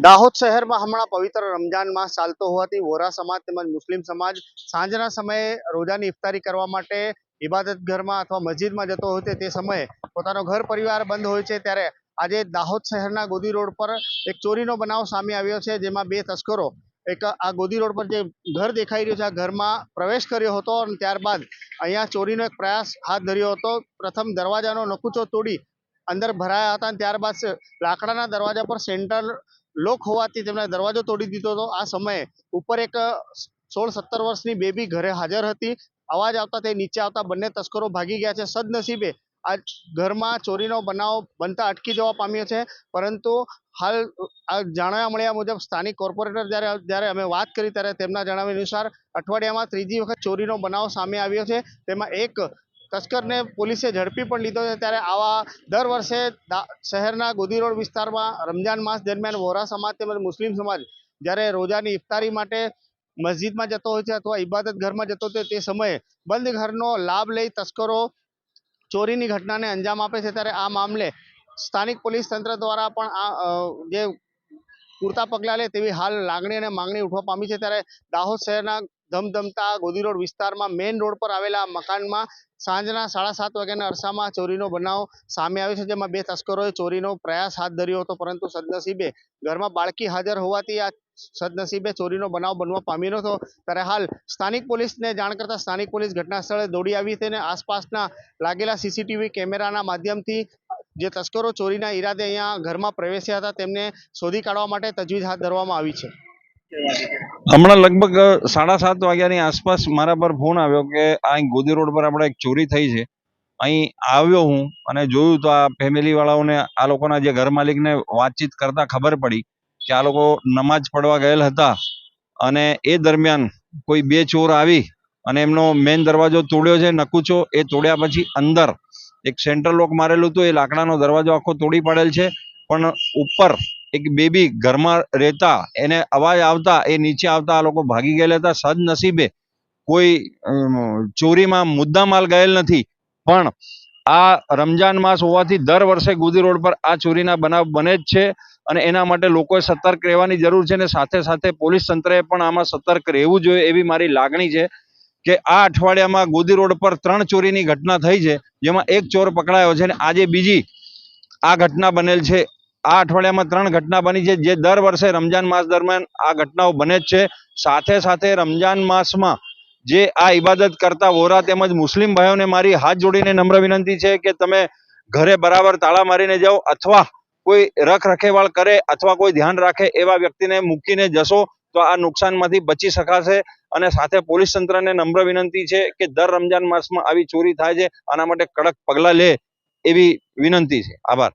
દાહોદ શહેરમાં હમણાં પવિત્ર રમજાન માસ ચાલતો હોવાથી વોરા સમાજ તેમજ મુસ્લિમ સમાજ સાંજના સમયે રોજાની ઇફતારી કરવા માટે ઇબાદત ઘરમાં અથવા મસ્જિદમાં જતો હોય છે. તે સમયે પોતાનો ઘર પરિવાર બંધ હોય છે, ત્યારે આજે દાહોદ શહેરના ગોદી રોડ પર એક ચોરીનો બનાવ સામે આવ્યો છે, જેમાં બે તસ્કરો આ ગોદી રોડ પર જે ઘર દેખાઈ રહ્યું છે આ ઘરમાં પ્રવેશ કર્યો હતો અને ત્યારબાદ અહીંયા ચોરીનો એક પ્રયાસ હાથ ધર્યો હતો. પ્રથમ દરવાજાનો નકુચો તોડી અંદર ભરાયા હતા અને ત્યારબાદ લાકડાના દરવાજા પર સેન્ટ્રલ લોક હોવાથી તેમણે દરવાજો તોડી દીધો હતો. આ સમયે ઉપર એક 16-17 વર્ષની બેબી ઘરે હાજર હતી. અવાજ આવતા તે નીચે આવતા બંને તસ્કરો ભાગી ગયા છે. સદનસીબે આ ઘરમાં ચોરીનો બનાવ બનતા અટકી જવા પામ્યો છે, પરંતુ હાલ આ જાણવા મળ્યા મુજબ સ્થાનિક કોર્પોરેટર જ્યારે અમે વાત કરી ત્યારે તેમના જણાવ્યા અનુસાર અઠવાડિયામાં ત્રીજી વખત ચોરીનો બનાવ સામે આવ્યો છે. તેમાં એક તસ્કરને પોલીસે ઝડપી પણ લીધો છે. ત્યારે આવા દર વર્ષે શહેરના ગોદી રોડ વિસ્તારમાં રમજાન માસ દરમિયાન વોરા સમાજ તેમજ મુસ્લિમ સમાજ જ્યારે રોજાની ઇફતારી માટે મસ્જિદમાં જતો હોય છે અથવા ઇબાદત ઘરમાં જતો હોય તે સમયે બંધ ઘરનો લાભ લઈ તસ્કરો ચોરીની ઘટનાને અંજામ આપે છે. ત્યારે આ મામલે સ્થાનિક પોલીસ તંત્ર દ્વારા પણ જે પૂરતા પગલાં લે તેવી હાલ લાગણી અને માંગણી ઉઠવા પામી છે. ત્યારે દાહોદ શહેરના ધમધમતા ગોદી રોડ વિસ્તારમાં મેઇન રોડ પર આવેલા મકાનમાં સાંજના 7:30 વાગ્યાના અરસામાં ચોરીનો બનાવ સામે આવ્યો છે, જેમાં બે તસ્કરોએ ચોરીનો પ્રયાસ હાથ ધર્યો હતો, પરંતુ સદનસીબે ઘરમાં બાળકી હાજર હોવાથી આ સદનસીબે ચોરીનો બનાવ બનવા પામ્યો હતો. ત્યારે હાલ સ્થાનિક પોલીસને જાણ કરતા સ્થાનિક પોલીસ ઘટના સ્થળે દોડી આવી હતી અને આસપાસના લાગેલા સીસીટીવી કેમેરાના માધ્યમથી જે તસ્કરો ચોરીના ઈરાદે અહીંયા ઘરમાં પ્રવેશ્યા હતા તેમને શોધી કાઢવા માટે તજવીજ હાથ ધરવામાં આવી છે. હમણાં લગભગ 7:30 વાગ્યાની આસપાસ મારા પર ફોન આવ્યો કે અહીં ગોદી રોડ પર આપણે એક ચોરી થઈ છે. અહીં આવ્યો હું અને જોયું તો આ ફેમિલી વાળાઓને આ લોકોના જે ઘર માલિકને વાતચીત કરતા ખબર પડી કે આ લોકો નમાજ પડવા ગયેલ હતા અને એ દરમિયાન કોઈ બે ચોર આવી અને એમનો મેઇન દરવાજો તોડ્યો છે નકુચો. એ તોડ્યા પછી અંદર એક સેન્ટ્રલ લોક મારેલું હતું, એ લાકડાનો દરવાજો આખો તોડી પાડેલ છે, પણ ઉપર એક બેબી ઘરમાં રહેતા એને અવાજ આવતા એ નીચે આવતા આ લોકો ભાગી ગયેલા હતા. સદનસીબે કોઈ ચોરીમાં મુદ્દા માલ ગયેલ નથી, પણ આ રમજાન માસ હોવાથી દર વર્ષે ગોદી રોડ પર આ ચોરીના બનાવ બને જ છે અને એના માટે લોકોએ સતર્ક રહેવાની જરૂર છે અને સાથે સાથે પોલીસ તંત્રએ પણ આમાં સતર્ક રહેવું જોઈએ એવી મારી લાગણી છે. કે આ અઠવાડિયામાં ગોદી રોડ પર 3 ચોરીની ઘટના થઈ છે, જેમાં એક ચોર પકડાયો છે અને આજે બીજી આ ઘટના બનેલ છે. આ અઠવાડિયામાં 3 ઘટના બની છે, જે દર વર્ષે રમજાન માસ દરમિયાન આ ઘટનાઓ બને જ છે. સાથે સાથે રમજાન માસમાં જે આ ઇબાદત કરતા વોરા તેમજ મુસ્લિમ ભાઈઓને મારી હાથ જોડીને નમ્ર વિનંતી છે કે તમે ઘરે બરાબર તાળા મારીને જાઓ, અથવા કોઈ રખરખેવાળ કરે અથવા કોઈ ધ્યાન રાખે એવા વ્યક્તિને મૂકીને જશો તો આ નુકસાનમાંથી બચી શકાશે. અને સાથે પોલીસ તંત્રને નમ્ર વિનંતી છે કે દર રમજાન માસમાં આવી ચોરી થાય છે, આના માટે કડક પગલાં લે એવી વિનંતી છે. આભાર.